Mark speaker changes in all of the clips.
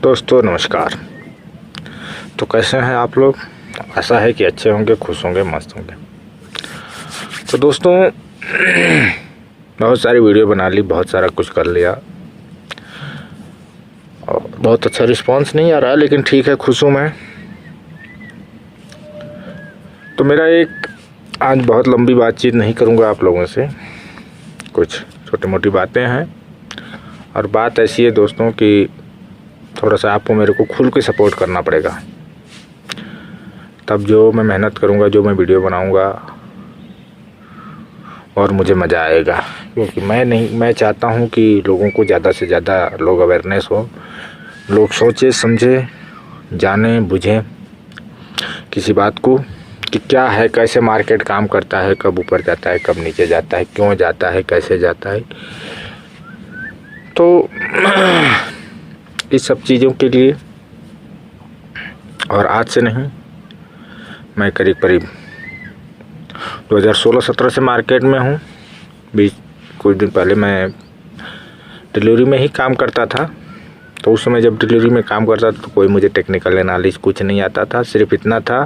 Speaker 1: दोस्तों नमस्कार। तो कैसे हैं आप लोग? आशा है कि अच्छे होंगे, खुश होंगे, मस्त होंगे। तो दोस्तों बहुत सारी वीडियो बना ली, बहुत सारा कुछ कर लिया और बहुत अच्छा रिस्पांस नहीं आ रहा, लेकिन ठीक है, खुश हूँ मैं। तो मेरा एक आज बहुत लंबी बातचीत नहीं करूँगा आप लोगों से, कुछ छोटी मोटी बातें हैं। और बात ऐसी है दोस्तों कि थोड़ा सा आपको मेरे को खुल के सपोर्ट करना पड़ेगा, तब जो मैं मेहनत करूँगा, जो मैं वीडियो बनाऊँगा और मुझे मज़ा आएगा। क्योंकि मैं चाहता हूँ कि लोगों को ज़्यादा से ज़्यादा लोग अवेयरनेस हो, लोग सोचे समझे, जाने बुझें किसी बात को कि क्या है, कैसे मार्केट काम करता है, कब ऊपर जाता है, कब नीचे जाता है, क्यों जाता है, कैसे जाता है। तो इस सब चीज़ों के लिए, और आज से नहीं, मैं करीब 2016-17 से मार्केट में हूँ। बीच कुछ दिन पहले मैं डिलीवरी में ही काम करता था। तो उस समय जब डिलीवरी में काम करता था तो कोई मुझे टेक्निकल एनालिसिस कुछ नहीं आता था। सिर्फ इतना था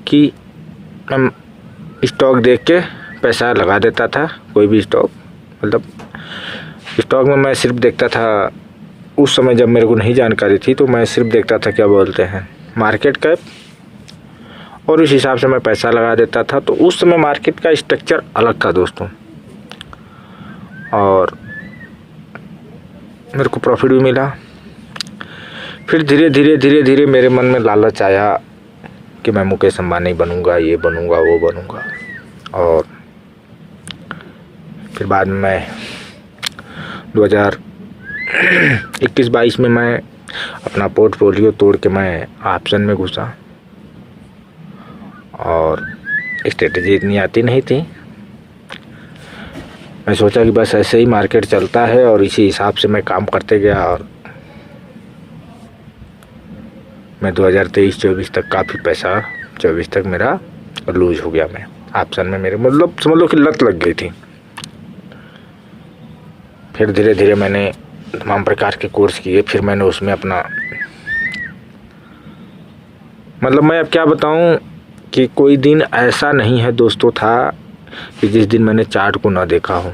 Speaker 1: कि हम स्टॉक देख के पैसा लगा देता था। कोई भी स्टॉक, मतलब स्टॉक में मैं सिर्फ देखता था। उस समय जब मेरे को नहीं जानकारी थी तो मैं सिर्फ देखता था, क्या बोलते हैं, मार्केट कैप, और उस हिसाब से मैं पैसा लगा देता था। तो उस समय मार्केट का स्ट्रक्चर अलग था दोस्तों, और मेरे को प्रॉफिट भी मिला। फिर धीरे धीरे मेरे मन में लालच आया कि मैं मुकेश अंबानी बनूंगा, ये बनूंगा, वो बनूंगा। और फिर बाद में मैं 2021-22 में मैं अपना पोर्टफोलियो तोड़ के मैं ऑप्शन में घुसा, और स्ट्रेटजी इतनी आती नहीं थी। मैं सोचा कि बस ऐसे ही मार्केट चलता है और इसी हिसाब से मैं काम करते गया। और मैं 2023-24 तक काफ़ी पैसा, 24 तक मेरा लूज हो गया। मैं ऑप्शन में, मेरे मतलब समझ लो कि लत लग गई थी। फिर धीरे धीरे मैंने तमाम प्रकार के कोर्स किए। फिर मैंने उसमें अपना, मतलब मैं अब क्या बताऊं कि कोई दिन ऐसा नहीं है दोस्तों था कि जिस दिन मैंने चार्ट को ना देखा हो।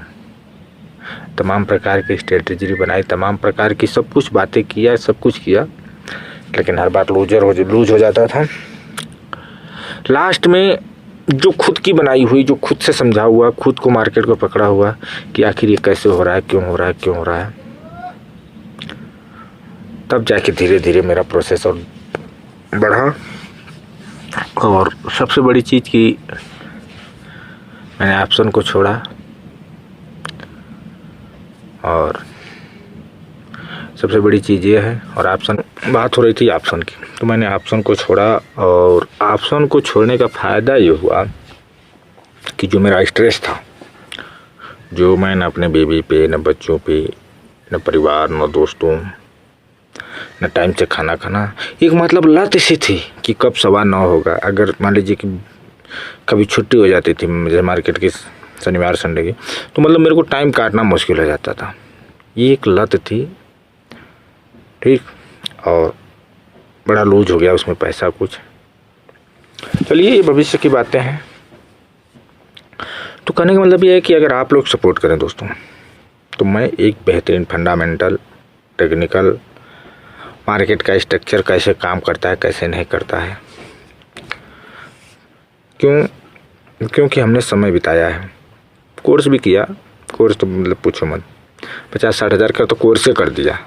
Speaker 1: तमाम प्रकार की स्ट्रेटजी बनाई, तमाम प्रकार की सब कुछ बातें किया, सब कुछ किया, लेकिन हर बार लूज हो जाता था। लास्ट में जो खुद की बनाई हुई, जो खुद से समझा हुआ, खुद को मार्केट को पकड़ा हुआ कि आखिर ये कैसे हो रहा है, क्यों हो रहा है, क्यों हो रहा है, तब जाके धीरे धीरे मेरा प्रोसेस और बढ़ा। और सबसे बड़ी चीज़ कि मैंने ऑप्शन को छोड़ा, और सबसे बड़ी चीज़ ये है, और ऑप्शन, बात हो रही थी ऑप्शन की, तो मैंने ऑप्शन को छोड़ा। और ऑप्शन को छोड़ने का फ़ायदा ये हुआ कि जो मेरा स्ट्रेस था, जो मैं न अपने बेबी पे, न बच्चों पे, न परिवार, न दोस्तों, न टाइम से खाना खाना, एक मतलब लत सी थी कि कब 9:15 होगा। अगर मान लीजिए कि कभी छुट्टी हो जाती थी मुझे मार्केट की, शनिवार संडे की, तो मतलब मेरे को टाइम काटना मुश्किल हो जाता था। ये एक लत थी, ठीक, और बड़ा लूज हो गया उसमें पैसा कुछ। चलिए, ये भविष्य की बातें हैं। तो कहने का मतलब ये है कि अगर आप लोग सपोर्ट करें दोस्तों, तो मैं एक बेहतरीन फंडामेंटल, टेक्निकल, मार्केट का स्ट्रक्चर कैसे काम करता है, कैसे नहीं करता है, क्योंकि हमने समय बिताया है, कोर्स भी किया। कोर्स तो मतलब पूछो मत, 50-60 हज़ार का तो कोर्स से कर दिया,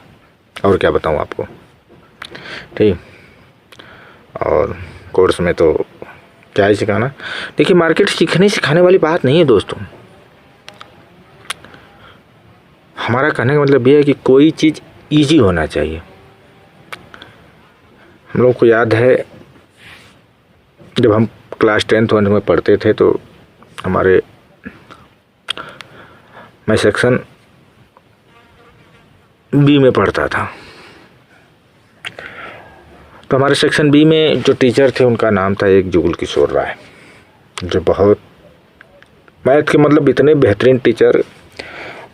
Speaker 1: और क्या बताऊँ आपको, ठीक। और कोर्स में तो क्या ही सिखाना। देखिए, मार्केट सीखने सिखाने वाली बात नहीं है दोस्तों। हमारा कहने का मतलब ये है कि कोई चीज़ ईजी होना चाहिए। हम लोग को याद है जब हम क्लास 10th में पढ़ते थे, तो मैं सेक्शन बी में पढ़ता था। तो हमारे सेक्शन बी में जो टीचर थे, उनका नाम था एक जुगल किशोर राय, जो बहुत मैथ के मतलब इतने बेहतरीन टीचर।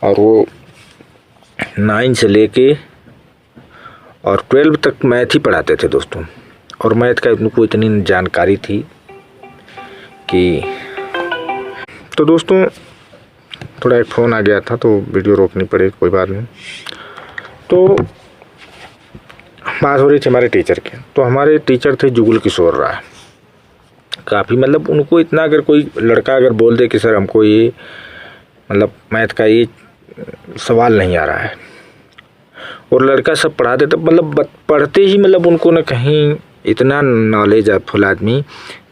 Speaker 1: और वो 9 से लेके और 12 तक मैथ ही पढ़ाते थे दोस्तों। और मैथ का उनको इतनी जानकारी थी कि तो दोस्तों थोड़ा एक फ़ोन आ गया था तो वीडियो रोकनी पड़ी, कोई बात नहीं। तो बात हो रही थी हमारे टीचर की। तो हमारे टीचर थे जुगल किशोर राय। काफ़ी मतलब उनको इतना, अगर कोई लड़का अगर बोल दे कि सर हमको ये मतलब मैथ का ये सवाल नहीं आ रहा है, और लड़का सब पढ़ा देता, मतलब पढ़ते ही मतलब उनको न कहीं इतना नॉलेज है फुल आदमी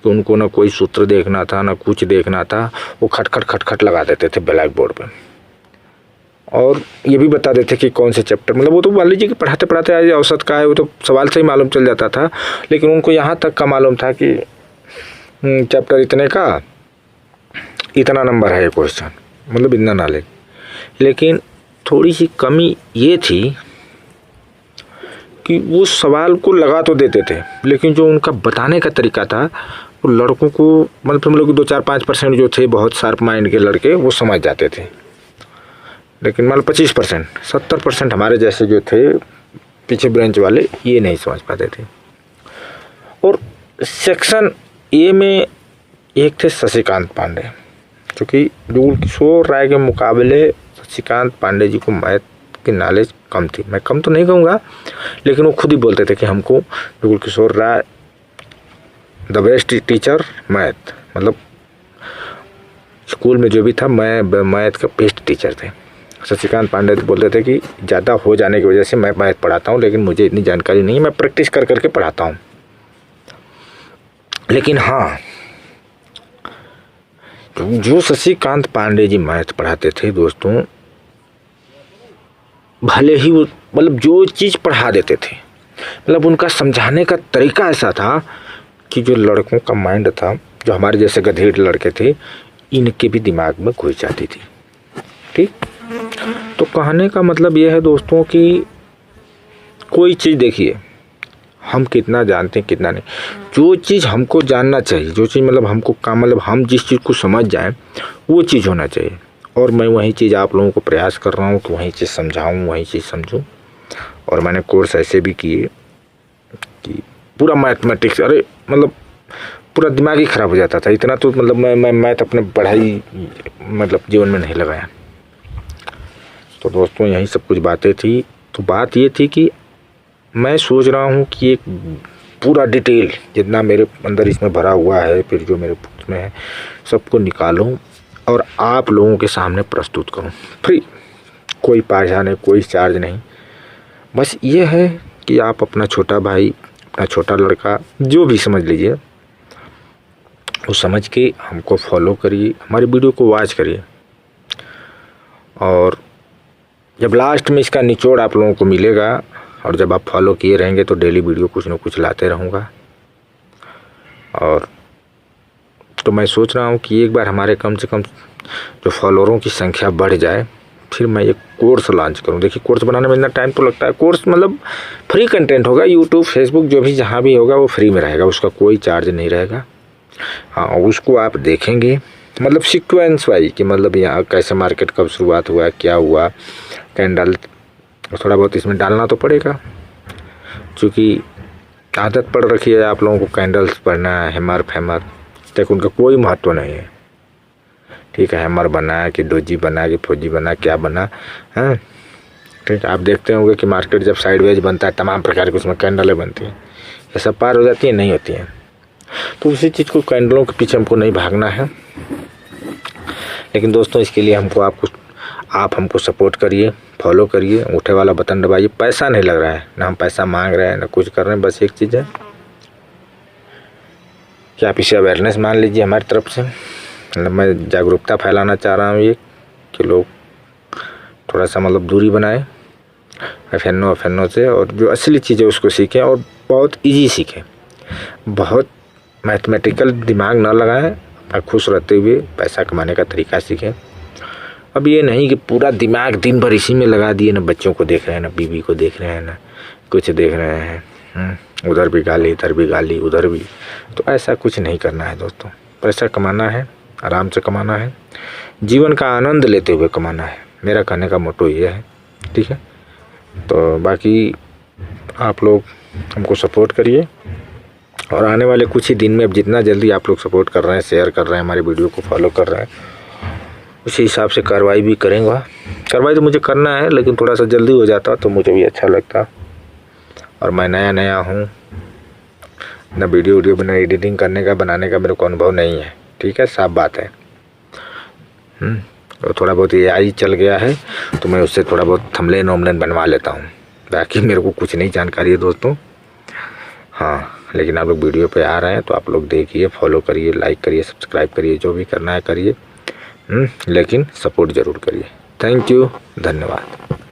Speaker 1: कि उनको ना कोई सूत्र देखना था ना कुछ देखना था, वो खटखट लगा देते थे ब्लैक बोर्ड पे। और ये भी बता देते कि कौन से चैप्टर, मतलब वो तो मान लीजिए कि पढ़ाते पढ़ाते आज औसत का है वो तो सवाल से ही मालूम चल जाता था, लेकिन उनको यहाँ तक का मालूम था कि चैप्टर इतने का इतना नंबर है क्वेश्चन, मतलब इतना नॉलेज। लेकिन थोड़ी सी कमी ये थी कि वो सवाल को लगा तो देते थे, लेकिन जो उनका बताने का तरीका था वो लड़कों को, मतलब हम लोग 2-4-5% जो थे बहुत शार्प माइंड के लड़के वो समझ जाते थे, लेकिन मतलब 25%, 70% हमारे जैसे जो थे पीछे ब्रांच वाले ये नहीं समझ पाते थे। और सेक्शन ए में एक थे शशिकांत पांडे, जो कि जुगल किशोर राय के मुकाबले शशिकांत पांडे जी को मैथ की नॉलेज कम थी। मैं कम तो नहीं कहूँगा, लेकिन वो खुद ही बोलते थे कि हमको Jugal Kishore Rai the best teacher math, मतलब स्कूल में जो भी था मैं मैथ का बेस्ट टीचर थे। शशिकांत पांडे बोलते थे कि ज़्यादा हो जाने की वजह से मैं मैथ पढ़ाता हूँ, लेकिन मुझे इतनी जानकारी नहीं है, मैं प्रैक्टिस कर करके पढ़ाता हूँ। लेकिन हाँ, जो शशिकांत पांडे जी मैथ पढ़ाते थे दोस्तों, भले ही वो मतलब जो चीज़ पढ़ा देते थे, मतलब उनका समझाने का तरीका ऐसा था कि जो लड़कों का माइंड था, जो हमारे जैसे गधेड़ लड़के थे, इनके भी दिमाग में घुस जाती थी। ठीक, तो कहने का मतलब यह है दोस्तों कि कोई चीज़ देखिए, हम कितना जानते हैं कितना नहीं, जो चीज़ हमको जानना चाहिए, जो चीज़ मतलब हमको काम, मतलब हम जिस चीज़ को समझ जाएं वो चीज़ होना चाहिए। और मैं वही चीज़ आप लोगों को प्रयास कर रहा हूँ कि वही चीज़ समझाऊँ, वही चीज़ समझूँ। और मैंने कोर्स ऐसे भी किए कि पूरा मैथमेटिक्स, अरे मतलब पूरा दिमाग ही ख़राब हो जाता था, इतना तो मतलब मैं मैथ अपने पढ़ाई मतलब जीवन में नहीं लगाया। तो दोस्तों यही सब कुछ बातें थी। तो बात ये थी कि मैं सोच रहा हूँ कि एक पूरा डिटेल जितना मेरे अंदर इसमें भरा हुआ है, फिर जो मेरे बुक में है, सबको निकालूँ और आप लोगों के सामने प्रस्तुत करूँ फ्री, कोई पैसा नहीं, कोई चार्ज नहीं। बस ये है कि आप अपना छोटा भाई, अपना छोटा लड़का, जो भी समझ लीजिए, वो समझ के हमको फॉलो करिए, हमारी वीडियो को वॉच करिए। और जब लास्ट में इसका निचोड़ आप लोगों को मिलेगा, और जब आप फॉलो किए रहेंगे तो डेली वीडियो कुछ ना कुछ लाते रहूँगा। और तो मैं सोच रहा हूँ कि एक बार हमारे कम से कम जो फॉलोअरों की संख्या बढ़ जाए, फिर मैं एक कोर्स लॉन्च करूँ। देखिए कोर्स बनाने में इतना टाइम तो लगता है, कोर्स मतलब फ्री कंटेंट होगा, यूट्यूब फेसबुक जो भी जहाँ भी होगा वो फ्री में रहेगा, उसका कोई चार्ज नहीं रहेगा। हाँ, उसको आप देखेंगे मतलब सीक्वेंस वाइज कि मतलब यहाँ कैसे मार्केट कब शुरुआत हुआ, क्या हुआ, कैंडल थोड़ा बहुत इसमें डालना तो पड़ेगा, क्योंकि आदत पड़ रखी है आप लोगों को कैंडल्स पढ़ना है, हैमर फैमर, तक उनका कोई महत्व नहीं है। ठीक है, हैमर बना कि डोजी बना कि फौजी बना, क्या बना है, ठीक है। आप देखते होंगे कि मार्केट जब साइडवेज बनता है तमाम प्रकार की उसमें कैंडलें बनती हैं, ये सब पार हो जाती है, नहीं होती हैं। तो उसी चीज़ को, कैंडलों के पीछे हमको नहीं भागना है। लेकिन दोस्तों इसके लिए आप हमको सपोर्ट करिए, फॉलो करिए, उठे वाला बटन दबाइए। पैसा नहीं लग रहा है, ना हम पैसा मांग रहे हैं ना कुछ कर रहे हैं, बस एक चीज़ है कि आप इसे अवेयरनेस मान लीजिए हमारी तरफ से। मतलब मैं जागरूकता फैलाना चाह रहा हूँ ये कि लोग थोड़ा सा मतलब दूरी बनाएं अफेन्नो से, और जो असली चीज़ है उसको सीखें, और बहुत ईजी सीखें, बहुत मैथमेटिकल दिमाग ना लगाएं, अपना खुश रहते हुए पैसा कमाने का तरीका सीखें। अब ये नहीं कि पूरा दिमाग दिन भर इसी में लगा दिए, ना बच्चों को देख रहे हैं, ना बीवी को देख रहे हैं, ना कुछ देख रहे हैं, उधर भी गाली, इधर भी गाली, उधर भी। तो ऐसा कुछ नहीं करना है दोस्तों। पैसा कमाना है, आराम से कमाना है, जीवन का आनंद लेते हुए कमाना है, मेरा कहने का मोटो ये है। ठीक है, तो बाकी आप लोग हमको सपोर्ट करिए और आने वाले कुछ ही दिन में अब जितना जल्दी आप लोग सपोर्ट कर रहे हैं, शेयर कर रहे हैं, हमारी वीडियो को फॉलो कर रहे हैं, उसी हिसाब से कार्रवाई भी करेंगे। कार्रवाई तो मुझे करना है, लेकिन थोड़ा सा जल्दी हो जाता तो मुझे भी अच्छा लगता। और मैं नया हूँ, ना वीडियो बना एडिटिंग करने का बनाने का मेरे को अनुभव नहीं है, ठीक है, साफ बात है। और थोड़ा बहुत AI चल गया है तो मैं उससे थोड़ा बहुत थंबनेल वंबनेल बनवा लेता हूँ, बाकी मेरे को कुछ नहीं जानकारी है दोस्तों। हाँ, लेकिन आप लोग वीडियो पे आ रहे हैं तो आप लोग देखिए, फॉलो करिए, लाइक करिए, सब्सक्राइब करिए, जो भी करना है करिए, लेकिन सपोर्ट ज़रूर करिए। थैंक यू, धन्यवाद।